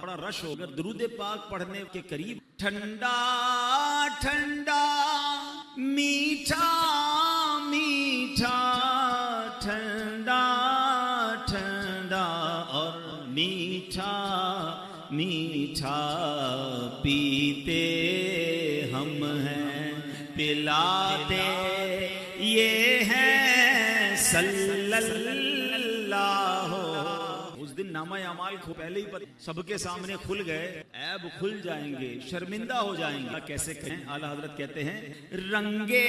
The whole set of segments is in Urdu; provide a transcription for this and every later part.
بڑا رش ہو اگر درود پاک پڑھنے کے قریب ٹھنڈا ٹھنڈا میٹھا میٹھا ٹھنڈا ٹھنڈا اور میٹھا میٹھا پیتے ہم ہیں پلاتے یہ ہیں صلی اللہ. اس دن نامہ اعمال کو پہلے ہی سب کے سامنے کھل گئے, عیب کھل جائیں گے, شرمندہ ہو جائیں گے. کیسے کہیں؟ اعلی حضرت کہتے ہیں رنگے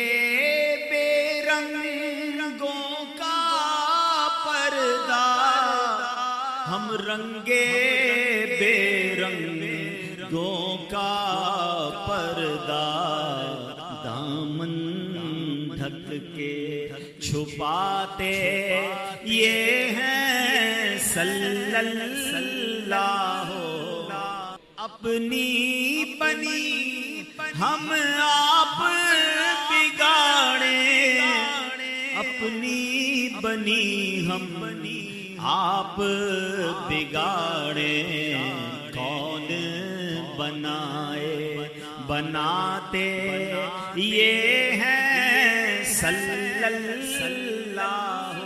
بے رنگوں کا پردہ, ہم رنگے بے رنگوں کا پردہ دامن ڈھک کے چھپاتے یہ ہیں صلی اللہ. اپنی بنی ہم آپ بگاڑے, اپنی بنی ہم آپ بگاڑے, کون بنائے بناتے یہ ہیں صلی اللہ.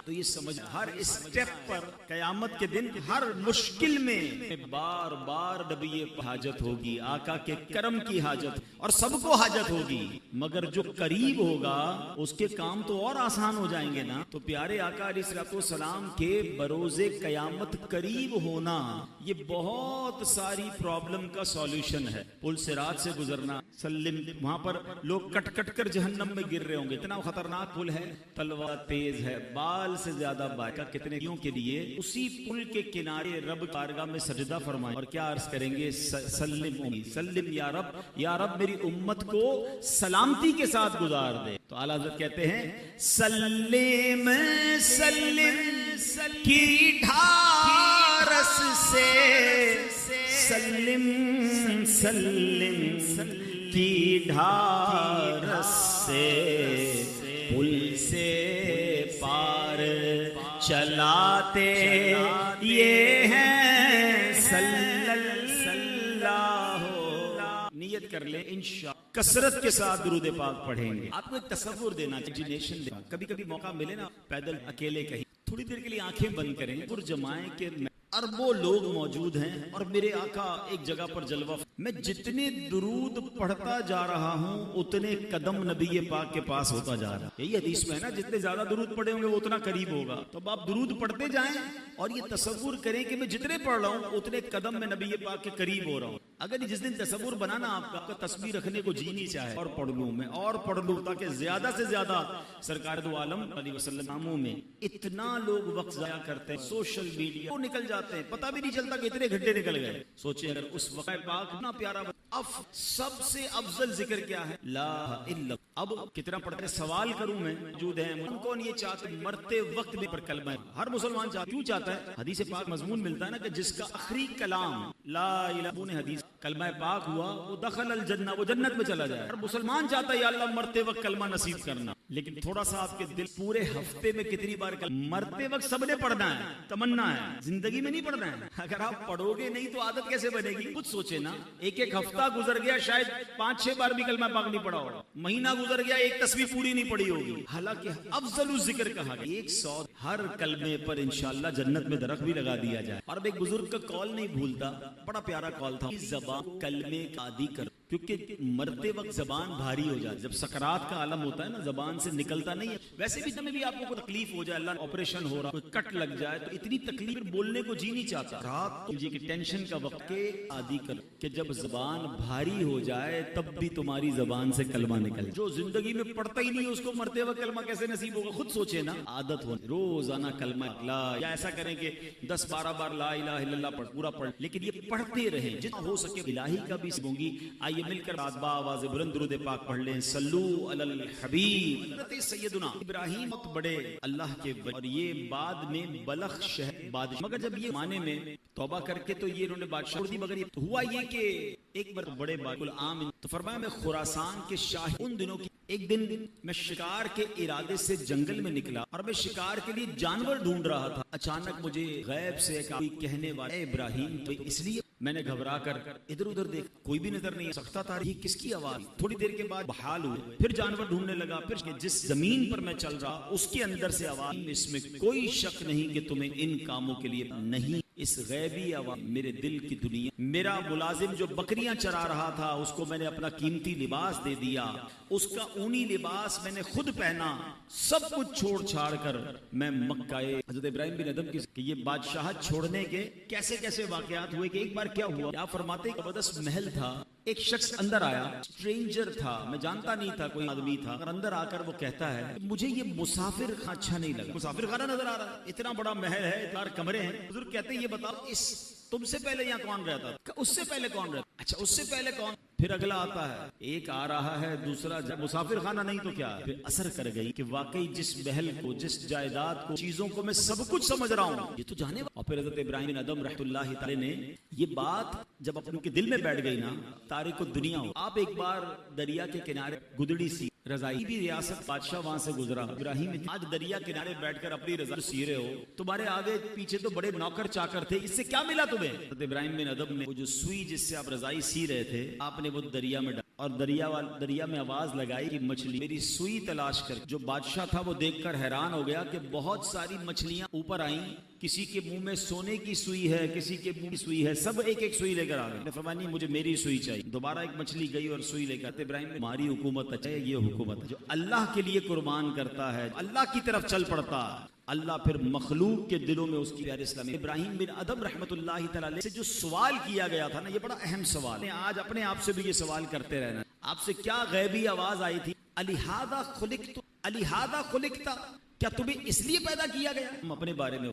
تو یہ سمجھ ہر اسٹیپ پر قیامت کے دن ہر مشکل میں بار بار نبی حاجت ہوگی, آقا کے کرم کی حاجت, اور سب کو حاجت ہوگی, مگر جو قریب ہوگا اس کے کام تو اور آسان ہو جائیں گے نا. تو پیارے آقا علیہ الصلوۃ والسلام کے بروز قیامت قریب ہونا یہ بہت ساری پرابلم کا سولوشن ہے. پل صراط سے گزرنا, سلم وہاں پر لوگ کٹ کٹ کر جہنم میں گر رہے ہوں گے, اتنا خطرناک پل ہے, تلوار تیز ہے, بال سے زیادہ بائکہ کتنے کیوں کے لیے اسی پل کے کنارے رب بارگاہ میں سجدہ فرمائیں اور کیا عرض کریں گے سلم سلم یا رب میری امت کو سلامتی کے ساتھ گزار دے. تو اعلیٰ حضرت کہتے ہیں سلم سلم کی ڈھارس سے, سلم سلم کی ڈھارس سے پل سے پار چلاتے یہ ہیں صلی اللہ. نیت کر لیں انشاءاللہ کثرت کے ساتھ درود پاک پڑھیں گے. آپ کو ایک تصور دینا, امیجینیشن دینا. کبھی کبھی موقع ملے نا پیدل اکیلے کہیں, تھوڑی دیر کے لیے آنکھیں بند کریں, پر جمائیں کہ اربوں لوگ موجود ہیں اور میرے آقا ایک جگہ پر جلوہ, میں جتنے درود پڑھتا جا رہا ہوں اتنے قدم نبی پاک کے پاس ہوتا جا رہا. یہی حدیث میں ہے نا, جتنے زیادہ درود پڑھے ہوں گے وہ اتنا قریب ہوگا. تو اب آپ درود پڑھتے جائیں اور یہ تصور کریں کہ میں جتنے پڑھ رہا ہوں اتنے قدم میں نبی پاک کے قریب ہو رہا ہوں. اگر جس دن تصور بنانا آپ کا تصویر رکھنے کو جی نہیں چاہے, اور پڑھ لوں میں اور پڑھ لوں تاکہ زیادہ سے زیادہ سرکار دو عالم علیہ وسلم میں اتنا لوگ وقت ضائع کرتے ہیں, سوشل میڈیا کو نکل جاتے ہیں, پتہ بھی نہیں چلتا کہ اتنے گھنٹے نکل گئے. سوچیں اگر اس وقت پاک اتنا پیارا, سب سے افضل ذکر کیا ہے لا الا. اب کتنا پڑھتے سوال کروں میں موجود ہیں کون یہ چاہتے مرتے وقت میں پر کلمہ ہے. ہر مسلمان چاہتا, کیوں چاہتا ہے؟ حدیث پاک مضمون ملتا ہے نا کہ جس کا آخری کلام لا الہ نے حدیث کلمہ پاک ہوا وہ دخل الجنہ, وہ جنت میں چلا جائے. ہر مسلمان چاہتا ہے یا اللہ مرتے وقت کلمہ نصیب کرنا. لیکن تھوڑا سا آپ کے دل پورے ہفتے میں کتنی بار مرتے وقت سب نے پڑھنا ہے, تمنا ہے, زندگی میں نہیں پڑھنا ہے. اگر آپ پڑھو گے نہیں تو عادت کیسے بنے گی؟ خود سوچے نا, ایک ایک ہفتہ گزر گیا شاید 5-6 بار بھی کلمہ پاک نہیں پڑھا ہوگا, مہینہ گزر گیا ایک تسبیح پوری نہیں پڑھی ہوگی. حالانکہ افضل ذکر کہا گیا 100 ہر کلمے پر انشاءاللہ جنت میں درخت بھی لگا دیا جائے. اور ایک بزرگ کا کال نہیں بھولتا, بڑا پیارا کال تھا, زبان کلمے کا عادی کر, کیونکہ مرتے وقت زبان بھاری ہو جائے. جب سکرات کا عالم ہوتا ہے نا زبان سے نکلتا نہیں ہے. ویسے بھی تمہیں بھی آپ کو کوئی تکلیف ہو جائے, اللہ آپریشن ہو رہا, کوئی کٹ لگ جائے تو اتنی تکلیف بولنے کو جی نہیں چاہتا. رات یہ کہ ٹینشن کا وقت کے عادی کر کہ جب زبان بھاری ہو جائے تب بھی تمہاری زبان سے کلمہ نکل. جو زندگی میں پڑھتا ہی نہیں اس کو مرتے وقت کلمہ کیسے نصیب ہوگا؟ خود سوچے نا. عادت ہو روزانہ کلمہ لا, یا ایسا کریں کہ 10-12 بار لا الہ الا اللہ پڑھ, پورا پڑھ, لیکن یہ پڑھتے رہیں جتنا ہو سکے. الہی کا بھی ہوں گی. آئیے مل کر با آواز بلند درود پاک پڑھ لیں. صلو علی الحبیب. حضرت سیدنا ابراہیم بہت بڑے اللہ کے, اور یہ بعد میں بلخ شہر بادشاہ, مگر جب یہ معنی میں توبہ کر کے تو یہ انہوں نے بادشاہ دی. مگر یہ ہوا یہ کہ ایک بار بڑے بالکل عام, تو فرمایا میں خراسان کے شاہ ان دنوں کی ایک دن میں شکار کے ارادے سے جنگل میں نکلا اور میں شکار کے لیے جانور ڈھونڈ رہا تھا. اچانک مجھے غیب سے کوئی کہنے والا, اے ابراہیم, تو اس لیے میں نے گھبرا کر ادھر ادھر دیکھ, کوئی بھی نظر نہیں. سکتا تھا یہ کس کی آواز. تھوڑی دیر کے بعد بحال ہوئے, پھر جانور ڈھونڈنے لگا. پھر جس زمین پر میں چل رہا اس کے اندر سے آواز, اس میں کوئی شک نہیں کہ تمہیں ان کاموں کے لیے نہیں. اس غیبی آواز میرے دل کی دنیا. میرا ملازم جو بکریاں چرا رہا تھا اس کو میں نے اپنا قیمتی لباس دے دیا, اس کا اونی لباس میں نے خود پہنا. سب کچھ چھوڑ چھاڑ کر میں مکہ. حضرت ابراہیم بن ادم کی یہ بادشاہت چھوڑنے کے کیسے کیسے واقعات ہوئے کہ ایک بار کیا ہوا. کیا فرماتے ہیں, زبردست محل تھا, ایک شخص اندر آیا, اسٹرینجر تھا, میں جانتا نہیں تھا کوئی آدمی تھا. اور اندر آ کر وہ کہتا ہے مجھے یہ مسافر خانہ اچھا نہیں لگا. مسافر خانہ نظر آ رہا ہے, اتنا بڑا محل ہے, اتنے کمرے ہیں. حضور کہتے ہیں یہ بتاؤ اس تم سے پہلے یہاں کون رہتا تھا؟ اس سے پہلے کون رہتا؟ اچھا اس سے پہلے کون؟ پھر اگلا آتا ہے, ایک آ رہا ہے, دوسرا مسافر خانہ نہیں تو کیا. پھر اثر کر گئی کہ واقعی جس محل کو, جس جائیداد کو, چیزوں کو میں سب کچھ سمجھ رہا ہوں, یہ تو جانے. اور پھر حضرت ابراہیم بن ادم رحمۃ اللہ تعالی نے یہ بات جب اپنے کے دل میں بیٹھ گئی نا, تاریخ دنیا ہو. آپ ایک بار دریا کے کنارے, گدڑی سی رضائی بھی ریاست, بادشاہ وہاں سے گزرا. ابراہیم آج دریا کنارے بیٹھ کر اپنی رضا سی رہے ہو, تمہارے آگے پیچھے تو بڑے نوکر چاکر تھے, اس سے کیا ملا تمہیں؟ حضرت ابراہیم بن ادم نے وہ جو سوئی جس سے آپ رضائی سی رہے تھے, آپ نے وہ دریا میں ڈالا اور دریا میں آواز لگائی کہ مچھلی میری سوئی تلاش کر. جو بادشاہ تھا وہ دیکھ کر حیران ہو گیا کہ بہت ساری مچھلیاں اوپر آئیں, کسی کے منہ میں سونے کی سوئی ہے, کسی کے منہ کی سوئی ہے, سب ایک ایک سوئی لے کر آ گئے. فرمایا نہیں مجھے میری سوئی چاہیے. دوبارہ ایک مچھلی گئی اور سوئی لے کر. ابراہیم تمہاری حکومت اچھا ہے, یہ حکومت ہے جو اللہ کے لیے قربان کرتا ہے, اللہ کی طرف چل پڑتا ہے, اللہ پھر مخلوق کے دلوں میں اس کی پیار اسلامی. ابراہیم بن ادم رحمت اللہ تعالی سے جو سوال کیا گیا تھا نا, یہ بڑا اہم سوال ہے. آج اپنے آپ سے بھی یہ سوال کرتے رہنا, آپ سے کیا غیبی آواز آئی تھی, الہذا خلقت, الہذا خلقت, کیا تمہیں اس لیے پیدا کیا گیا. ہم اپنے بارے میں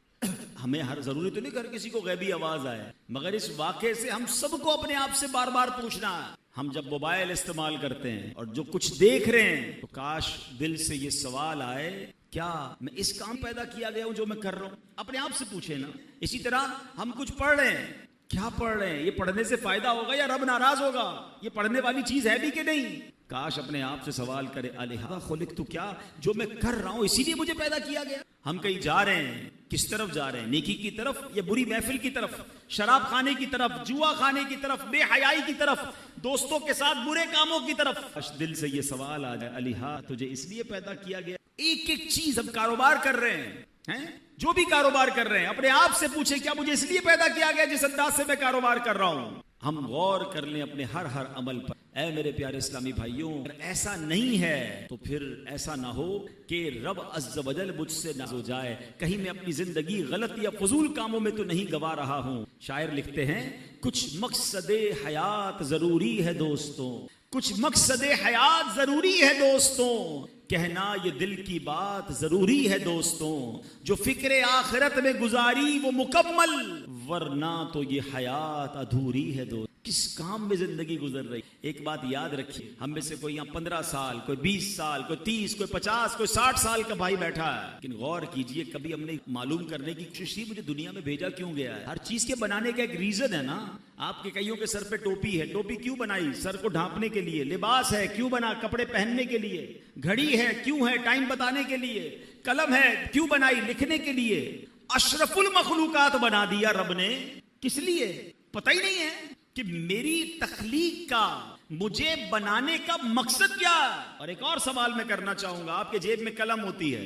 ہمیں ہر ضروری تو نہیں کر کسی کو غیبی آواز آئے, مگر اس واقعے سے ہم سب کو اپنے آپ سے بار بار پوچھنا ہے. ہم جب موبائل استعمال کرتے ہیں اور جو کچھ دیکھ رہے ہیں, تو کاش دل سے یہ سوال آئے, کیا میں اس کام پیدا کیا گیا ہوں جو میں کر رہا ہوں. اپنے آپ سے پوچھیں نا. اسی طرح ہم کچھ پڑھ رہے ہیں, کیا پڑھ رہے ہیں, یہ پڑھنے سے فائدہ ہوگا یا رب ناراض ہوگا, یہ پڑھنے والی چیز ہے بھی کہ نہیں. کاش اپنے آپ سے سوال کرے, الہذا خلقت, تو کیا جو میں کر رہا ہوں اسی لیے مجھے پیدا کیا گیا. ہم کہیں جا رہے ہیں, کس طرف جا رہے ہیں, نیکی کی طرف یا بری محفل کی طرف, شراب خانے کی طرف, جوا خانے کی طرف, بے حیائی کی طرف, دوستوں کے ساتھ برے کاموں کی طرف. دل سے یہ سوال آ جائے, الہا تجھے اس لیے پیدا کیا گیا. ایک ایک چیز ہم کاروبار کر رہے ہیں, جو بھی کاروبار کر رہے ہیں اپنے آپ سے پوچھیں کیا مجھے اس لیے پیدا کیا گیا جس انداز سے میں کاروبار کر رہا ہوں. ہم غور کر لیں اپنے ہر عمل پر. اے میرے پیارے اسلامی بھائیوں, اگر ایسا نہیں ہے تو پھر ایسا نہ ہو کہ رب عز و جل مجھ سے ناراض ہو جائے, کہیں میں اپنی زندگی غلط یا فضول کاموں میں تو نہیں گوا رہا ہوں. شاعر لکھتے ہیں, کچھ مقصد حیات ضروری ہے دوستوں, کچھ مقصد حیات ضروری ہے دوستوں, کہنا یہ دل کی بات ضروری ہے دوستوں, جو فکر آخرت میں گزاری وہ مکمل, ورنہ تو یہ حیات ادھوری ہے دوست. کس کام میں زندگی گزر رہی. ایک بات یاد رکھیے, ہم میں سے کوئی یہاں 15 سال, کوئی 20 سال, کوئی 30, کوئی 50, کوئی 60 سال کا بھائی بیٹھا ہے, لیکن غور کیجئے کبھی ہم نے معلوم کرنے کی کوشش کی مجھے دنیا میں بھیجا کیوں گیا ہے. ہر چیز کے بنانے کا ایک ریزن ہے نا. آپ کے کئیوں کے سر پہ ٹوپی ہے, ٹوپی کیوں بنائی, سر کو ڈھانپنے کے لیے. لباس ہے کیوں بنا, کپڑے پہننے کے لیے. گھڑی ہے کیوں ہے, ٹائم بتانے کے لیے. قلم ہے کیوں بنائی, لکھنے کے لیے. اشرف المخلوقات بنا دیا رب نے, کس لیے پتہ ہی نہیں ہے کہ میری تخلیق کا, مجھے بنانے کا مقصد کیا. اور ایک اور سوال میں کرنا چاہوں گا, آپ کے جیب میں قلم ہوتی ہے,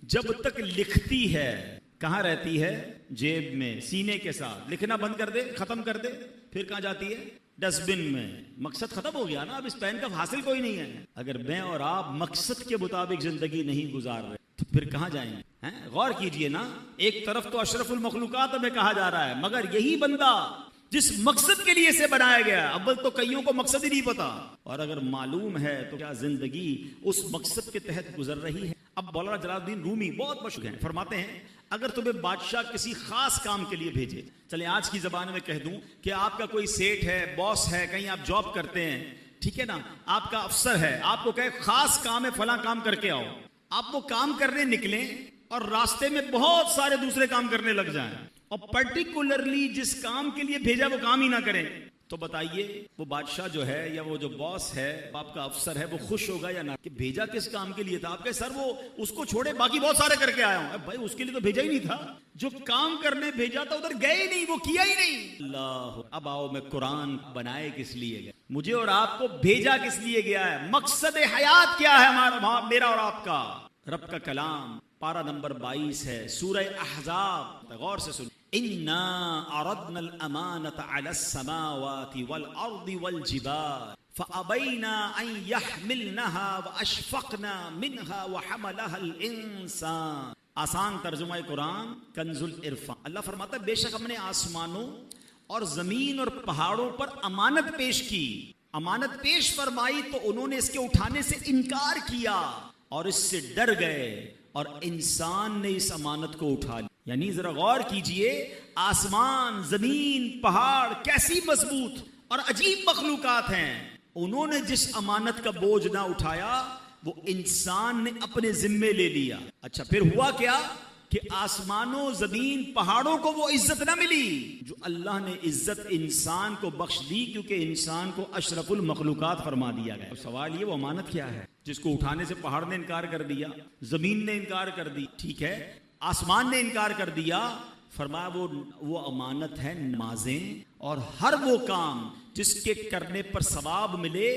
جب تک لکھتی ہے کہاں رہتی ہے, جیب میں, سینے کے ساتھ. لکھنا بند کر دے, ختم کر دے, پھر کہاں جاتی ہے, ڈسٹ بن میں. مقصد ختم ہو گیا نا, اب اس پین کا حاصل کوئی نہیں ہے. اگر میں اور آپ مقصد کے مطابق زندگی نہیں گزار رہے تو پھر کہاں جائیں گے. غور کیجئے نا, ایک طرف تو اشرف المخلوقات میں کہا جا رہا ہے, مگر یہی بندہ جس مقصد کے لیے اسے بنایا گیا, اول تو کئیوں کو مقصد ہی نہیں پتا, اور اگر معلوم ہے تو کیا زندگی اس مقصد کے تحت گزر رہی ہے. اب مولانا جلال الدین رومی بہت مشہور ہیں, فرماتے ہیں اگر تمہیں بادشاہ کسی خاص کام کے لیے بھیجے, چلے آج کی زبان میں کہہ دوں کہ آپ کا کوئی سیٹ ہے, باس ہے, کہیں آپ جاب کرتے ہیں, ٹھیک ہے نا, آپ کا افسر ہے, آپ کو کہے خاص کام ہے, فلاں کام کر کے آؤ. آپ وہ کام کرنے نکلیں اور راستے میں بہت سارے دوسرے کام کرنے لگ جائیں, اور پرٹیکولرلی جس کام کے لیے بھیجا وہ کام ہی نہ کریں, تو بتائیے وہ بادشاہ جو ہے یا وہ جو باس ہے آپ کا افسر ہے وہ خوش ہوگا یا نہ کہ بھیجا کس کام کے لیے تھا؟ آپ کے سر وہ اس کو چھوڑے باقی بہت سارے کر کے آیا ہوں. بھائی اس کے لیے تو بھیجا ہی نہیں تھا. جو کام کرنے بھیجا تھا ادھر گئے ہی نہیں, وہ کیا ہی نہیں. اللہ. اب آؤ میں قرآن بنائے کس لیے گیا, مجھے اور آپ کو بھیجا کس لیے گیا ہے, مقصد حیات کیا ہے ہمارا میرا اور آپ کا. رب کا کلام پارہ نمبر 22 ہے سورہ احزاب, غور سے سن. اِنَّا عَرَضْنَا الْأَمَانَةَ عَلَى السَّمَاوَاتِ وَالْأَرْضِ وَالْجِبَالِ فَأَبَيْنَا أَن يَحْمِلْنَهَا وَأَشْفَقْنَا مِنْهَا وَحَمَلَهَا الْإِنسَانُ. آسان ترجمہ قرآن کنز العرفان. اللہ فرماتا ہے بے شک ہم نے آسمانوں اور زمین اور پہاڑوں پر امانت پیش کی. امانت پیش فرمائی تو انہوں نے اس کے اٹھانے سے انکار کیا اور اس سے ڈر گئے اور انسان نے اس امانت کو اٹھا لیا. یعنی ذرا غور کیجئے, آسمان زمین پہاڑ کیسی مضبوط اور عجیب مخلوقات ہیں, انہوں نے جس امانت کا بوجھ نہ اٹھایا وہ انسان نے اپنے ذمے لے لیا. اچھا پھر ہوا کیا کہ آسمانوں زمین پہاڑوں کو وہ عزت نہ ملی جو اللہ نے عزت انسان کو بخش دی, کیونکہ انسان کو اشرف المخلوقات فرما دیا گیا. اب سوال یہ وہ امانت کیا ہے جس کو اٹھانے سے پہاڑ نے انکار کر دیا, زمین نے انکار کر دی, ٹھیک ہے آسمان نے انکار کر دیا. فرمایا وہ امانت ہے نمازیں اور ہر وہ کام جس کے کرنے پر ثواب ملے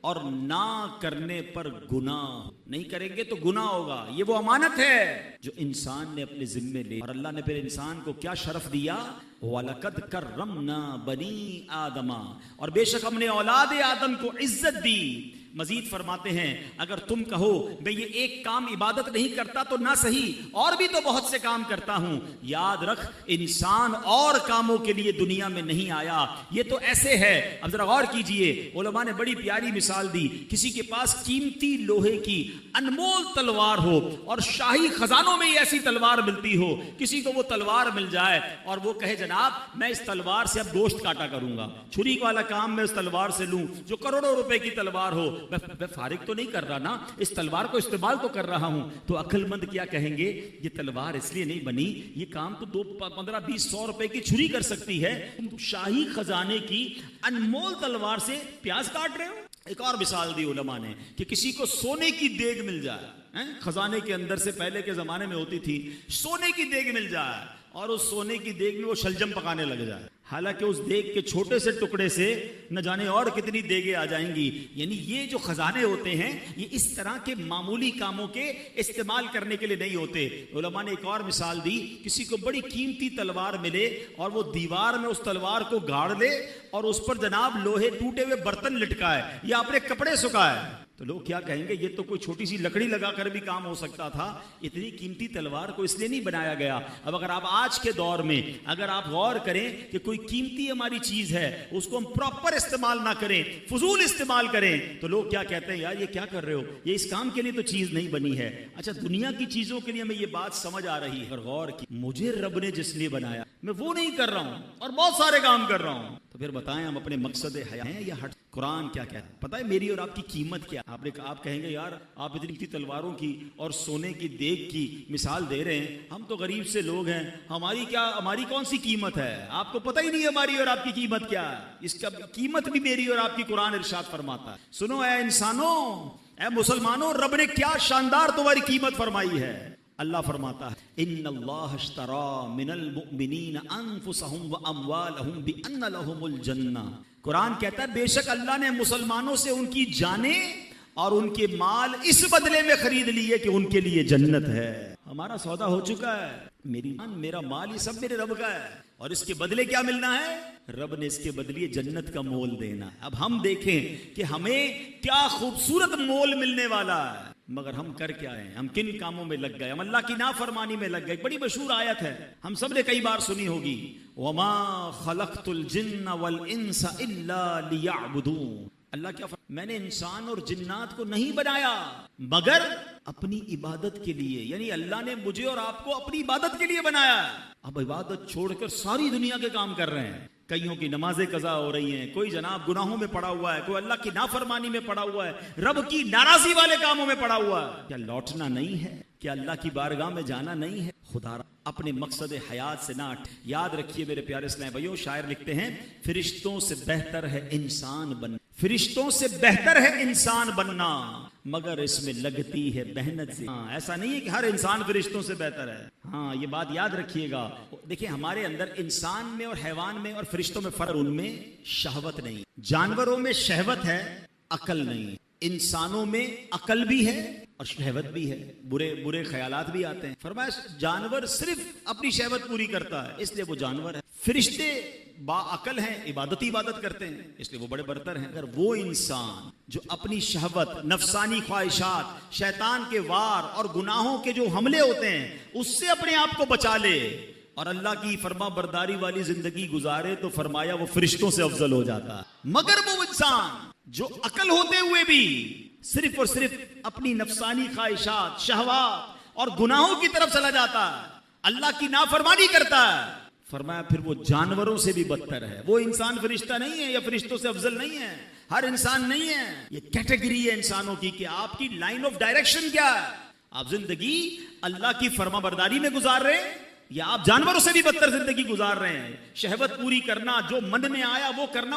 اور نہ کرنے پر گناہ. نہیں کریں گے تو گناہ ہوگا. یہ وہ امانت ہے جو انسان نے اپنے ذمے لے. اور اللہ نے پھر انسان کو کیا شرف دیا, وَلَقَدْ كَرَّمْنَا بَنِي آدَمَ, اور بے شک ہم نے اولاد آدم کو عزت دی. مزید فرماتے ہیں اگر تم کہو میں یہ ایک کام عبادت نہیں کرتا تو نہ صحیح, اور بھی تو بہت سے کام کرتا ہوں. یاد رکھ انسان اور کاموں کے لیے دنیا میں نہیں آیا. یہ تو ایسے ہے. اب ذرا غور کیجئے, علماء نے بڑی پیاری مثال دی. کسی کے پاس قیمتی لوہے کی انمول تلوار ہو اور شاہی خزانوں میں ایسی تلوار ملتی ہو, کسی کو وہ تلوار مل جائے اور وہ کہے جناب میں اس تلوار سے اب گوشت کاٹا کروں گا, چھری والا کام میں اس تلوار سے لوں جو کروڑوں روپے کی تلوار ہو, میں فارغ تو نہیں کر رہا نا, اس تلوار کو استعمال تو کر رہا ہوں. تو عقل مند کیا کہیں گے, یہ تلوار اس لیے نہیں بنی, یہ کام تو 15-20-100 روپے کی چھری کر سکتی ہے, تم شاہی خزانے کی انمول تلوار سے پیاز کاٹ رہے ہو. ایک اور مثال دی علماء نے کہ کسی کو سونے کی دیگ مل جائے, خزانے کے اندر سے پہلے کے زمانے میں ہوتی تھی, سونے کی دیگ مل جائے اور اس سونے کی دیگ میں وہ شلجم پکانے لگ جائے, حالانکہ اس دیگ کے چھوٹے سے ٹکڑے سے نہ جانے اور کتنی دیگیں آ جائیں گی. یعنی یہ جو خزانے ہوتے ہیں یہ اس طرح کے معمولی کاموں کے استعمال کرنے کے لیے نہیں ہوتے. علماء نے ایک اور مثال دی, کسی کو بڑی قیمتی تلوار ملے اور وہ دیوار میں اس تلوار کو گاڑ لے اور اس پر جناب لوہے ٹوٹے ہوئے برتن لٹکائے یا اپنے کپڑے سکھائے, تو لوگ کیا کہیں گے, یہ تو کوئی چھوٹی سی لکڑی لگا کر بھی کام ہو سکتا تھا, اتنی قیمتی تلوار کو اس لیے نہیں بنایا گیا. اب اگر آپ آج کے دور میں اگر آپ غور کریں کہ کوئی قیمتی ہماری چیز ہے اس کو ہم پراپر استعمال نہ کریں, فضول استعمال کریں, تو لوگ کیا کہتے ہیں, یار یہ کیا کر رہے ہو, یہ اس کام کے لیے تو چیز نہیں بنی ہے. اچھا دنیا کی چیزوں کے لیے ہمیں یہ بات سمجھ آ رہی ہے, اور غور کی مجھے رب نے جس لیے بنایا میں وہ نہیں کر رہا ہوں اور بہت سارے کام کر رہا ہوں, تو پھر بتائیں ہم اپنے مقصد حیات ہیں یا ہٹ. قرآن کیا کہتا ہے پتہ ہے میری اور آپ کی قیمت کیا. آپ کہیں گے یار آپ اتنی تلواروں کی اور سونے کی دیگ کی مثال دے رہے ہیں, ہم تو غریب سے لوگ ہیں, ہماری کون سی قیمت ہے, آپ کو پتہ ہی نہیں ہماری اور آپ کی قیمت کیا ہے. اس کا قیمت بھی میری اور آپ کی قرآن ارشاد فرماتا ہے. سنو اے انسانوں, اے مسلمانوں, رب نے کیا شاندار تمہاری قیمت فرمائی ہے. اللہ فرماتا ہے ان اللہ اشترى من المؤمنین انفسهم واموالهم بان لهم الجنہ. قرآن کہتا ہے بے شک اللہ نے مسلمانوں سے ان کی جانیں اور ان کے مال اس بدلے میں خرید لیے کہ ان کے لیے جنت ہے. ہمارا سودا ہو چکا ہے, میرا مال یہ سب میرے رب کا ہے, اور اس کے بدلے کیا ملنا ہے, رب نے اس کے بدلے جنت کا مول دینا ہے. اب ہم دیکھیں کہ ہمیں کیا خوبصورت مول ملنے والا ہے, مگر ہم کر کیا ہیں, ہم کن کاموں میں لگ گئے, ہم اللہ کی نافرمانی میں لگ گئے. بڑی مشہور آیت ہے, ہم سب نے کئی بار سنی ہوگی, وَمَا خَلَقْتُ الْجِنَّ وَالْإِنسَ إِلَّا لِيَعْبُدُونَ. اللہ کیا میں نے انسان اور جنات کو نہیں بنایا مگر اپنی عبادت کے لیے. یعنی اللہ نے مجھے اور آپ کو اپنی عبادت کے لیے بنایا. اب عبادت چھوڑ کر ساری دنیا کے کام کر رہے ہیں, کئیوں کی نمازیں قضا ہو رہی ہیں, کوئی جناب گناہوں میں پڑا ہوا ہے, کوئی اللہ کی نافرمانی میں پڑا ہوا ہے, رب کی ناراضی والے کاموں میں پڑا ہوا ہے. کیا لوٹنا نہیں ہے؟ کیا اللہ کی بارگاہ میں جانا نہیں ہے؟ خدا اپنے مقصد حیات سے نہ یاد رکھیے میرے پیارے اسلام بھائیو. شاعر لکھتے ہیں فرشتوں سے بہتر ہے انسان بننا, فرشتوں سے بہتر ہے انسان بننا, مگر اس میں لگتی ہے محنت سے. ایسا نہیں ہے کہ ہر انسان فرشتوں سے بہتر ہے. ہاں یہ بات یاد رکھیے گا. دیکھیں ہمارے اندر انسان میں اور حیوان میں اور فرشتوں میں فرق, ان میں شہوت نہیں. جانوروں میں شہوت ہے, عقل نہیں. انسانوں میں عقل بھی ہے اور شہوت بھی ہے, برے برے خیالات بھی آتے ہیں. فرمایا جانور صرف اپنی شہوت پوری کرتا ہے اس لیے وہ جانور ہے. فرشتے با عقل ہیں, عبادت کرتے ہیں اس لیے وہ بڑے برتر ہیں. اگر وہ انسان جو اپنی شہوت, نفسانی خواہشات, شیطان کے وار اور گناہوں کے جو حملے ہوتے ہیں اس سے اپنے آپ کو بچا لے اور اللہ کی فرما برداری والی زندگی گزارے تو فرمایا وہ فرشتوں سے افضل ہو جاتا ہے. مگر وہ انسان جو عقل ہوتے ہوئے بھی صرف اور صرف اپنی نفسانی خواہشات, شہوات اور گناہوں کی طرف چلا جاتا ہے, اللہ کی نافرمانی کرتا ہے, فرمایا پھر وہ جانوروں سے بھی بدتر ہے. وہ انسان فرشتہ نہیں ہے یا فرشتوں سے افضل نہیں ہے, ہر انسان نہیں ہے. یہ کیٹیگری ہے انسانوں کی کہ آپ کی لائن آف ڈائریکشن کیا ہے. آپ زندگی اللہ کی فرما برداری میں گزار رہے ہیں یا آپ جانوروں سے بھی بدتر زندگی گزار رہے ہیں. شہوت پوری کرنا, جو من میں آیا وہ کرنا